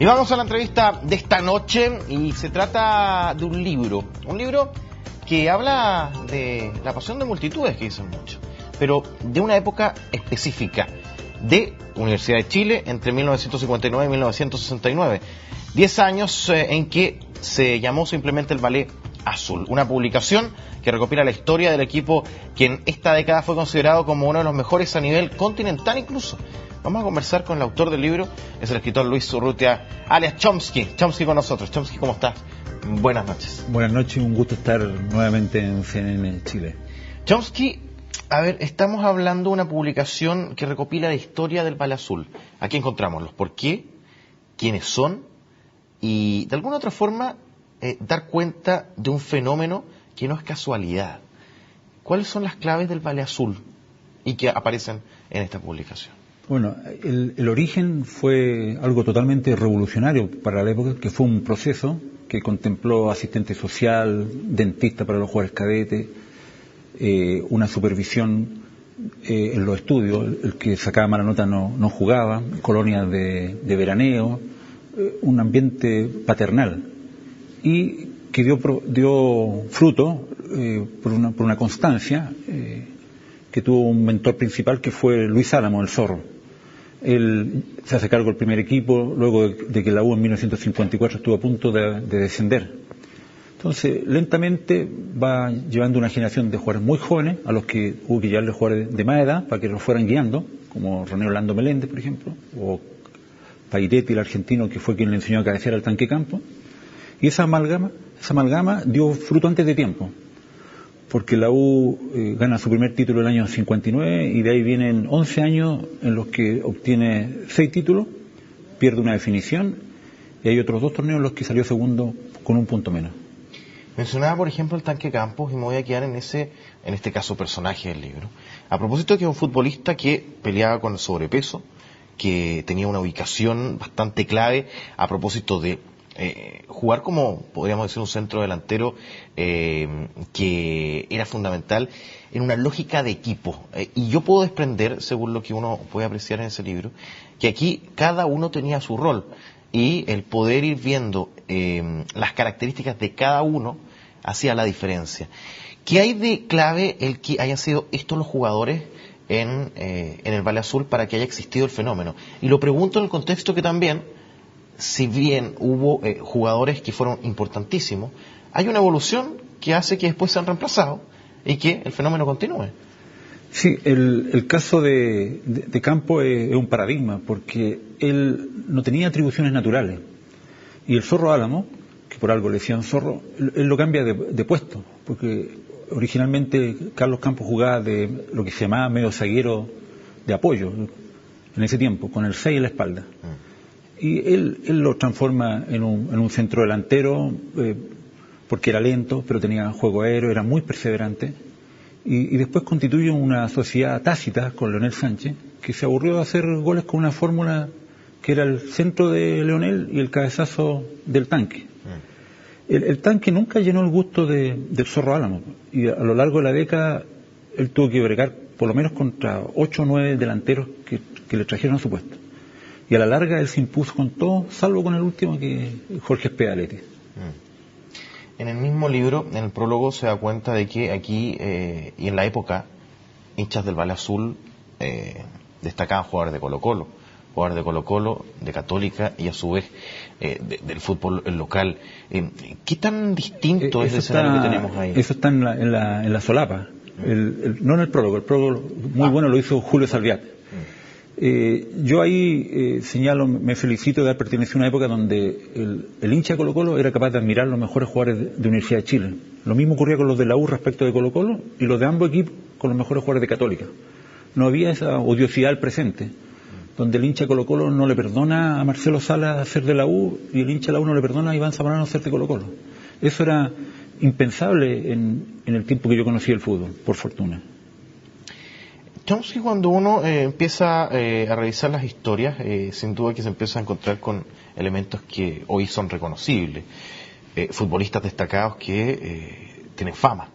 Y vamos a la entrevista de esta noche y se trata de un libro que habla de la pasión de multitudes, que dicen mucho, pero de una época específica de Universidad de Chile entre 1959 y 1969. 10 años en que se llamó simplemente el Ballet Azul, una publicación que recopila la historia del equipo que en esta década fue considerado como uno de los mejores a nivel continental incluso. Vamos a conversar con el autor del libro, es el escritor Luis Urrutia, alias Chomsky. Chomsky con nosotros. Chomsky, ¿cómo estás? Buenas noches. Buenas noches, un gusto estar nuevamente en CNN Chile. Chomsky, a ver, estamos hablando de una publicación que recopila la historia del Ballet Azul. Aquí encontramos los por qué, quiénes son y de alguna otra forma dar cuenta de un fenómeno que no es casualidad. ¿Cuáles son las claves del Ballet Azul y que aparecen en esta publicación? Bueno, el origen fue algo totalmente revolucionario para la época, que fue un proceso que contempló asistente social, dentista para los jugadores cadetes, una supervisión en los estudios, el que sacaba mala nota no jugaba, colonias de veraneo, un ambiente paternal, y que dio fruto por una constancia que tuvo un mentor principal que fue Luis Álamo, el Zorro. Él se hace cargo del primer equipo luego de que la U en 1954 estuvo a punto de descender. Entonces, lentamente va llevando una generación de jugadores muy jóvenes, a los que hubo que llevarle jugadores de más edad para que los fueran guiando, como René Orlando Meléndez, por ejemplo, o Pairetti, el argentino, que fue quien le enseñó a cabecear al tanque campo. Y esa amalgama dio fruto antes de tiempo, porque la U gana su primer título en el año 59 y de ahí vienen 11 años en los que obtiene 6 títulos, pierde una definición y hay otros 2 torneos en los que salió segundo con un punto menos. Mencionaba, por ejemplo, el tanque Campos y me voy a quedar en este caso personaje del libro. A propósito de que es un futbolista que peleaba con el sobrepeso, que tenía una ubicación bastante clave a propósito de jugar como, podríamos decir, un centro delantero que era fundamental en una lógica de equipo. Y yo puedo desprender, según lo que uno puede apreciar en ese libro, que aquí cada uno tenía su rol y el poder ir viendo las características de cada uno hacía la diferencia. ¿Qué hay de clave el que hayan sido estos los jugadores en el Ballet Azul para que haya existido el fenómeno? Y lo pregunto en el contexto que también, si bien hubo jugadores que fueron importantísimos, hay una evolución que hace que después sean reemplazados y que el fenómeno continúe. Sí, el caso de Campo es un paradigma, porque él no tenía atribuciones naturales. Y el Zorro Álamo, que por algo le decían Zorro, él lo cambia de puesto, porque originalmente Carlos Campos jugaba de lo que se llamaba medio zaguero de apoyo en ese tiempo, con el 6 en la espalda. Y él lo transforma en un centro delantero, porque era lento, pero tenía juego aéreo, era muy perseverante. Y después constituye una sociedad tácita con Leonel Sánchez, que se aburrió de hacer goles con una fórmula que era el centro de Leonel y el cabezazo del tanque. El tanque nunca llenó el gusto del Zorro Álamo, y a lo largo de la década él tuvo que bregar por lo menos contra 8 o 9 delanteros que le trajeron a su puesto. Y a la larga él se impuso con todo, salvo con el último, que Jorge Spedaletti. En el mismo libro, en el prólogo, se da cuenta de que aquí y en la época, hinchas del Ballet Azul destacaban jugadores de Colo-Colo, de Católica y a su vez del fútbol local. ¿Qué tan distinto es el escenario que tenemos ahí? Eso está en la solapa, no en el prólogo muy bueno lo hizo Julio Salviati. Yo ahí señalo, me felicito de haber pertenecido a una época donde el hincha de Colo-Colo era capaz de admirar los mejores jugadores de Universidad de Chile. Lo mismo ocurría con los de la U respecto de Colo-Colo y los de ambos equipos con los mejores jugadores de Católica. No había esa odiosidad al presente, donde el hincha de Colo-Colo no le perdona a Marcelo Sala ser de la U y el hincha de la U no le perdona a Iván Zamorano ser de Colo-Colo. Eso era impensable en el tiempo que yo conocí el fútbol, por fortuna. Chomsky, cuando uno empieza a revisar las historias, sin duda que se empieza a encontrar con elementos que hoy son reconocibles. Futbolistas destacados que tienen fama,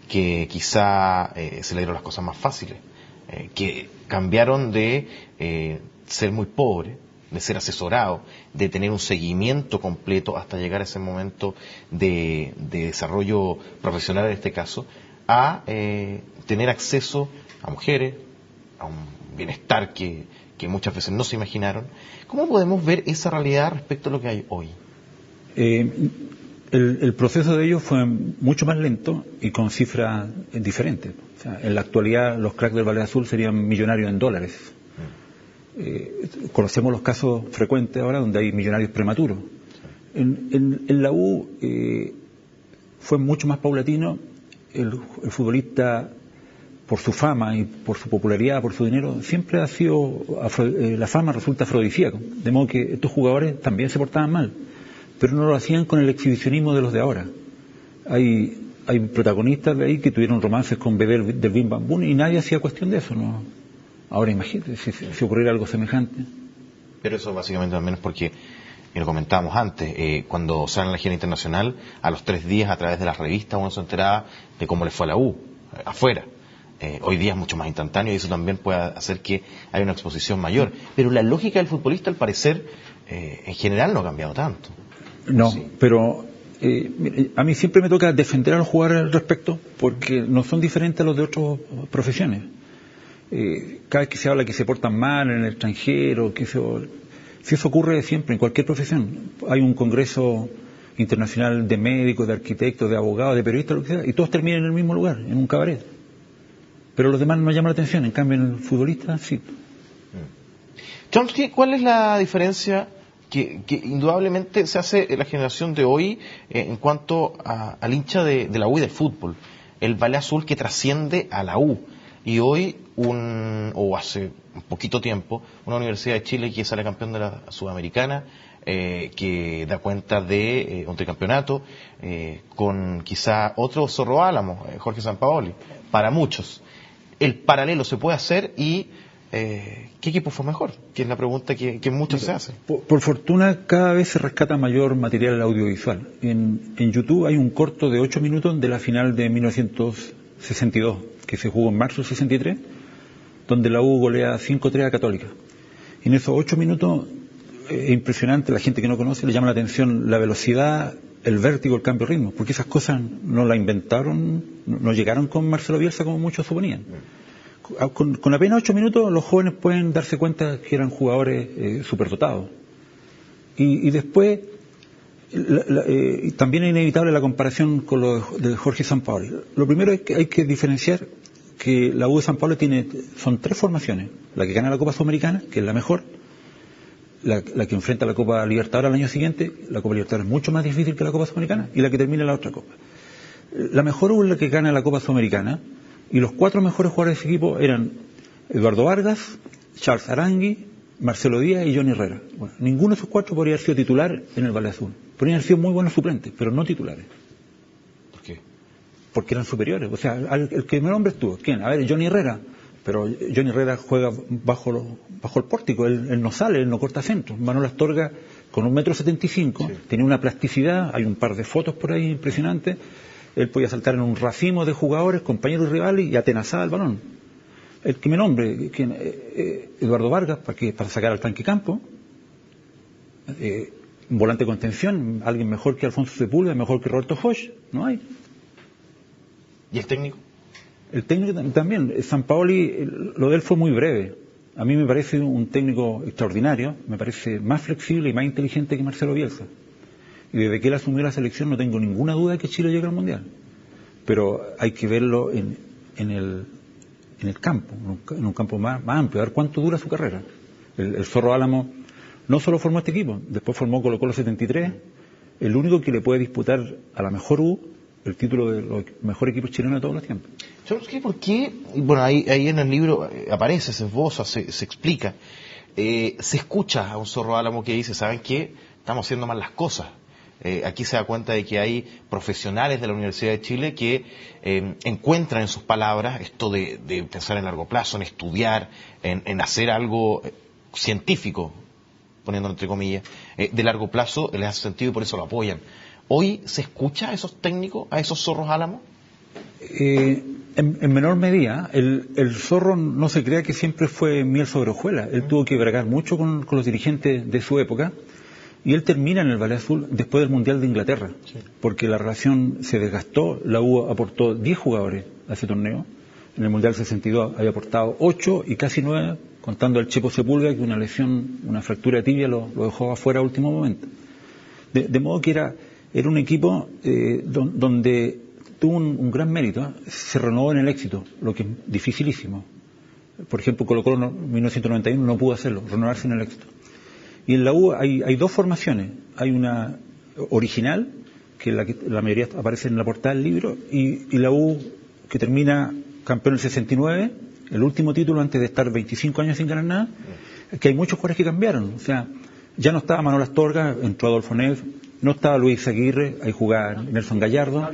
que quizá se le dieron las cosas más fáciles, que cambiaron de ser muy pobres, de ser asesorado, de tener un seguimiento completo hasta llegar a ese momento de desarrollo profesional en este caso, a tener acceso a mujeres, a un bienestar que muchas veces no se imaginaron. ¿Cómo podemos ver esa realidad respecto a lo que hay hoy? El proceso de ello fue mucho más lento y con cifras diferentes. O sea, en la actualidad los cracks del Ballet Azul serían millonarios en dólares. Conocemos los casos frecuentes ahora donde hay millonarios prematuros. En la U fue mucho más paulatino. El futbolista, por su fama y por su popularidad, por su dinero, siempre ha sido la fama resulta afrodisíaco, de modo que estos jugadores también se portaban mal, pero no lo hacían con el exhibicionismo de los de ahora. Hay protagonistas de ahí que tuvieron romances con bebé del Bim Bam Boom y nadie hacía cuestión de eso, ¿no? Ahora imagínate si ocurriera algo semejante. Pero eso básicamente también es porque, y lo comentábamos antes, cuando sale en la gira internacional, a los 3 días a través de las revistas uno se enteraba de cómo le fue a la U, afuera. Hoy día es mucho más instantáneo y eso también puede hacer que haya una exposición mayor. Pero la lógica del futbolista, al parecer, en general no ha cambiado tanto. No, sí. Pero a mí siempre me toca defender a los jugadores al respecto porque no son diferentes a los de otras profesiones. Cada vez que se habla que se portan mal en el extranjero, si eso ocurre siempre en cualquier profesión. Hay un congreso internacional de médicos, de arquitectos, de abogados, de periodistas, lo que sea, y todos terminan en el mismo lugar, en un cabaret. Pero los demás no llaman la atención, en cambio en el futbolista sí. Chomsky, ¿cuál es la diferencia que indudablemente se hace en la generación de hoy en cuanto al hincha de la U y del fútbol? El Ballet Azul que trasciende a la U. Y hoy, hace un poquito tiempo, una Universidad de Chile que sale campeón de la Sudamericana, que da cuenta de un tricampeonato, con quizá otro Zorro Álamo, Jorge Sampaoli, para muchos. El paralelo se puede hacer y ¿qué equipo fue mejor? Que es la pregunta que muchos se hacen. Por fortuna cada vez se rescata mayor material audiovisual. En YouTube hay un corto de 8 minutos de la final de 1962, que se jugó en marzo del 63, donde la U golea 5-3 a Católica. Y en esos 8 minutos es impresionante, la gente que no conoce le llama la atención la velocidad, el vértigo, el cambio de ritmo, porque esas cosas no las inventaron, no llegaron con Marcelo Bielsa como muchos suponían. Con apenas 8 minutos los jóvenes pueden darse cuenta que eran jugadores superdotados. Y después también es inevitable la comparación con lo de Jorge Sampaoli. Lo primero es que hay que diferenciar que la U de San Pablo son 3 formaciones: la que gana la Copa Sudamericana, que es la mejor, la que enfrenta la Copa Libertadores al año siguiente. La Copa Libertadores es mucho más difícil que la Copa Sudamericana, y la que termina la otra Copa. La mejor U es la que gana la Copa Sudamericana, y los 4 mejores jugadores de ese equipo eran Eduardo Vargas, Charles Arangui, Marcelo Díaz y Johnny Herrera. Bueno, ninguno de esos 4 podría haber sido titular en el Ballet Azul. Podrían haber sido muy buenos suplentes, pero no titulares. ¿Por qué? Porque eran superiores. O sea, el que me nombre estuvo. ¿Quién? A ver, Johnny Herrera. Pero Johnny Herrera juega bajo el pórtico. Él no sale, él no corta centros. Manuel Astorga, con 1,75 m, sí, tenía una plasticidad. Hay un par de fotos por ahí impresionantes. Él podía saltar en un racimo de jugadores, compañeros y rivales, y atenazaba el balón. El que me nombre, Eduardo Vargas, para sacar al tanque campo. Un volante de contención, alguien mejor que Alfonso Sepúlveda, mejor que Roberto Hosch, no hay. ¿Y el técnico? El técnico también. Sampaoli, lo de él fue muy breve. A mí me parece un técnico extraordinario, me parece más flexible y más inteligente que Marcelo Bielsa. Y desde que él asumió la selección no tengo ninguna duda de que Chile llegue al Mundial. Pero hay que verlo en el campo, en un campo más amplio, a ver cuánto dura su carrera. El Zorro Álamo no solo formó este equipo, después formó Colo-Colo 73, el único que le puede disputar a la mejor U el título de los mejores equipos chilenos de todos los tiempos. ¿Por qué? Bueno, ahí en el libro aparece, se esboza, se explica. Se escucha a un Zorro Álamo que dice, ¿saben qué? Estamos haciendo mal las cosas. Aquí se da cuenta de que hay profesionales de la Universidad de Chile que encuentran en sus palabras esto de pensar en largo plazo, en estudiar, en hacer algo científico, poniéndolo entre comillas, de largo plazo, les hace sentido y por eso lo apoyan. ¿Hoy se escucha a esos técnicos, a esos Zorros Álamos? En menor medida, el Zorro no se crea que siempre fue miel sobre hojuelas. Él tuvo que bregar mucho con los dirigentes de su época, y él termina en el Ballet Azul después del Mundial de Inglaterra, porque la relación se desgastó. La U aportó 10 jugadores a ese torneo. En el Mundial 62 había aportado 8 y casi 9, contando al Chepo Sepúlveda, que una lesión, una fractura de tibia lo dejó afuera a último momento. De modo que era un equipo donde tuvo un gran mérito, se renovó en el éxito, lo que es dificilísimo. Por ejemplo, Colo-Colo en 1991 no pudo hacerlo, renovarse en el éxito. Y en la U hay dos formaciones. Hay una original, que la mayoría aparece en la portada del libro, y la U que termina campeón en el 69, el último título antes de estar 25 años sin ganar nada. Que hay muchos jugadores que cambiaron. O sea, ya no estaba Manuel Astorga, entró Adolfo Neves. No estaba Luis Aguirre, ahí jugaba Nelson Gallardo,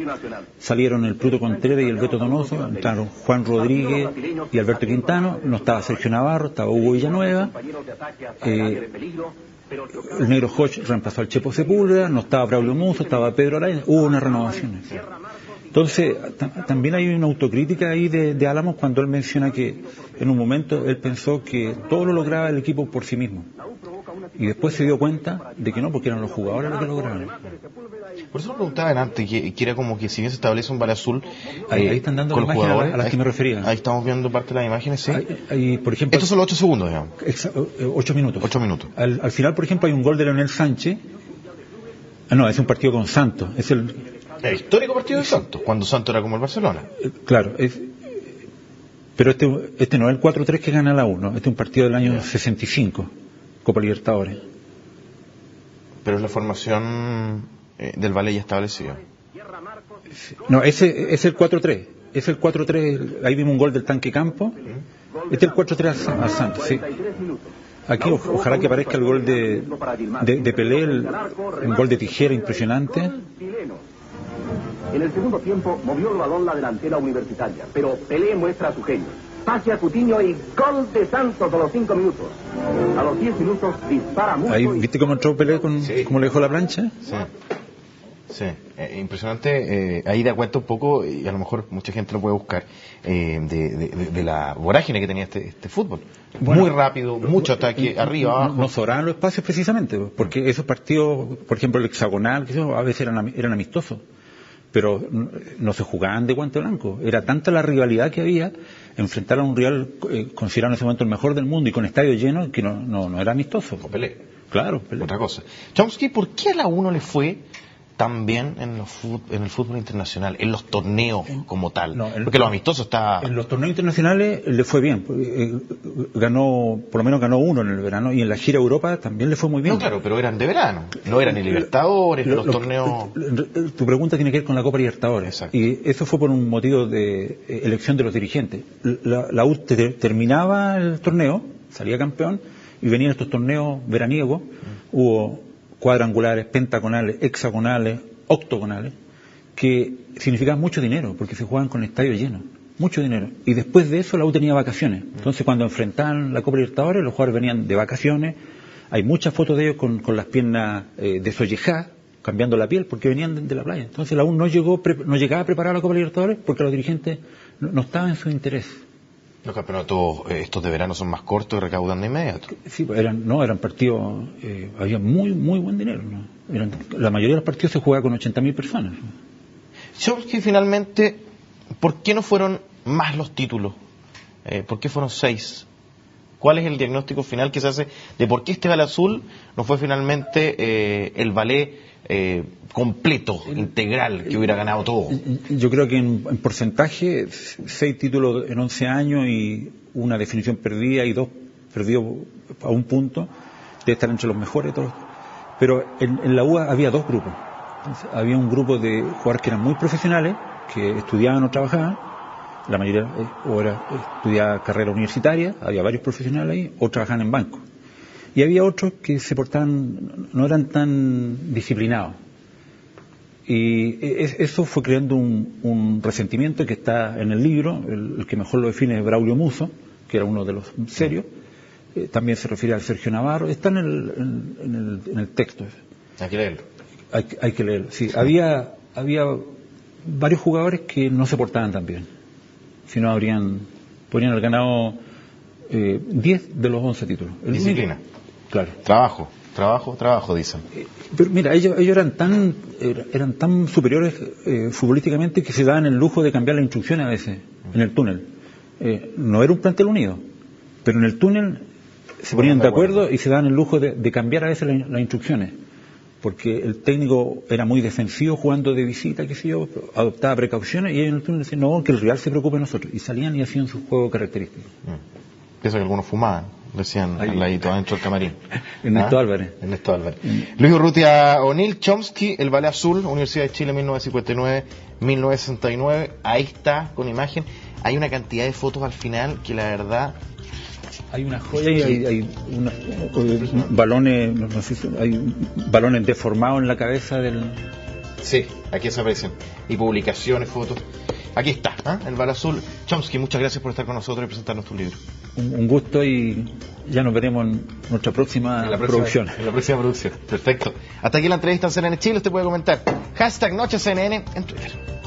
salieron el Pluto Contreras y el Beto Donoso, entraron Juan Rodríguez y Alberto Quintano, no estaba Sergio Navarro, estaba Hugo Villanueva, el Negro Hodge reemplazó al Chepo Sepúlveda, no estaba Braulio Musso, estaba Pedro Araya, hubo unas renovaciones. Entonces, también hay una autocrítica ahí de Álamos cuando él menciona que en un momento él pensó que todo lo lograba el equipo por sí mismo. Y después se dio cuenta de que no, porque eran los jugadores los que lograron. Por eso me preguntaban antes, que era como que si bien se establece un Ballet Azul, ahí están dando las imágenes a las que me refería. Ahí estamos viendo parte de las imágenes, sí. Por ejemplo, estos son los 8 segundos, digamos. 8 minutos. 8 minutos. Al final, por ejemplo, hay un gol de Leonel Sánchez. No, es un partido con Santos. Es el histórico partido de Santos, cuando Santos era como el Barcelona. Claro, pero este no es el 4-3 que gana la U, ¿no? Este es un partido del año 65. Copa Libertadores. Pero es la formación del ballet ya establecida. No, ese es el 4-3. Es el 4-3, ahí vimos un gol del Tanque Campo. Este es el 4-3 al Santos, sí. Aquí ojalá que aparezca el gol de Pelé, un gol de tijera impresionante. En el segundo tiempo movió el balón la delantera universitaria, pero Pelé muestra su genio. Pase a Coutinho y gol de Santos a los 5 minutos. A los 10 minutos dispara mucho. Ahí, ¿viste cómo entró Pelé cómo le dejó la plancha? Sí, impresionante. Ahí da cuenta un poco, y a lo mejor mucha gente lo puede buscar, de la vorágine que tenía este fútbol. Bueno, muy rápido, mucho ataque, arriba, abajo. No sobraban los espacios precisamente, porque esos partidos, por ejemplo el hexagonal, a veces eran amistosos, pero no se jugaban de guante blanco. Era tanta la rivalidad que había, enfrentar a un rival considerado en ese momento el mejor del mundo y con estadio lleno, que no era amistoso. Con Pelé. Claro, Pelé. Otra cosa. Chomsky, ¿por qué a la U no le fue tan bien en el fútbol internacional, en los torneos como tal? Porque los amistosos está... En los torneos internacionales le fue bien. Por lo menos ganó uno en el verano, y en la gira Europa también le fue muy bien. No, claro, pero eran de verano. No eran ni Libertadores, ni los torneos... Tu pregunta tiene que ver con la Copa Libertadores. Exacto. Y eso fue por un motivo de elección de los dirigentes. La U terminaba el torneo, salía campeón, y venían estos torneos veraniegos. Hubo cuadrangulares, pentagonales, hexagonales, octogonales, que significaban mucho dinero, porque se jugaban con estadios llenos, mucho dinero. Y después de eso la U tenía vacaciones. Entonces cuando enfrentaban la Copa Libertadores, los jugadores venían de vacaciones. Hay muchas fotos de ellos con las piernas desollejadas, cambiando la piel, porque venían de la playa. Entonces la U no llegaba a preparar la Copa Libertadores porque los dirigentes no estaban en su interés. Los campeonatos estos de verano son más cortos y recaudan de inmediato. Sí, eran partidos, había muy buen dinero, ¿no? La mayoría de los partidos se jugaba con 80.000 personas. Chomsky, finalmente, ¿por qué no fueron más los títulos? ¿Por qué fueron 6? ¿Cuál es el diagnóstico final que se hace de por qué este Ballet Azul no fue finalmente el ballet completo, integral, que hubiera ganado todo? Yo creo que en porcentaje, 6 títulos en 11 años y una definición perdida y 2 perdidos a un punto, debe estar entre los mejores todos. Pero en la U había 2 grupos. Entonces, había un grupo de jugadores que eran muy profesionales, que estudiaban o trabajaban, la mayoría estudiaba carrera universitaria, había varios profesionales ahí, o trabajaban en bancos. Y había otros que se portaban, no eran tan disciplinados. Y eso fue creando un resentimiento que está en el libro. El que mejor lo define es Braulio Musso, que era uno de los serios. También se refiere al Sergio Navarro. Está en el texto. Hay que leerlo. Hay que leerlo, sí. Había varios jugadores que no se portaban tan bien. Si no, podrían haber ganado 10 de los 11 títulos. Disciplina. Claro. Trabajo, dicen. Pero mira, ellos eran tan superiores futbolísticamente que se daban el lujo de cambiar las instrucciones a veces en el túnel. No era un plantel unido, pero en el túnel se ponían de acuerdo y se daban el lujo de cambiar a veces las instrucciones, porque el técnico era muy defensivo jugando de visita, qué sé yo, adoptaba precauciones, y ellos en el túnel decían, no, que el rival se preocupe de nosotros, y salían y hacían su juego característico. Pienso que algunos fumaban, decían al ladito, adentro del camarín. Ernesto Álvarez. Luis Urrutia O'Neill, Chomsky, el Ballet Azul, Universidad de Chile, 1959-1969. Ahí está, con imagen. Hay una cantidad de fotos al final que la verdad... Hay una joya y hay balones, no sé, hay balones deformados en la cabeza del... Sí, aquí se aprecian. Y publicaciones, fotos. Aquí está, el Ballet Azul. Chomsky, muchas gracias por estar con nosotros y presentarnos tu libro. Un gusto, y ya nos veremos en nuestra próxima producción. En la próxima producción, perfecto. Hasta aquí la entrevista en CNN Chile. Usted puede comentar #NocheCNN en Twitter.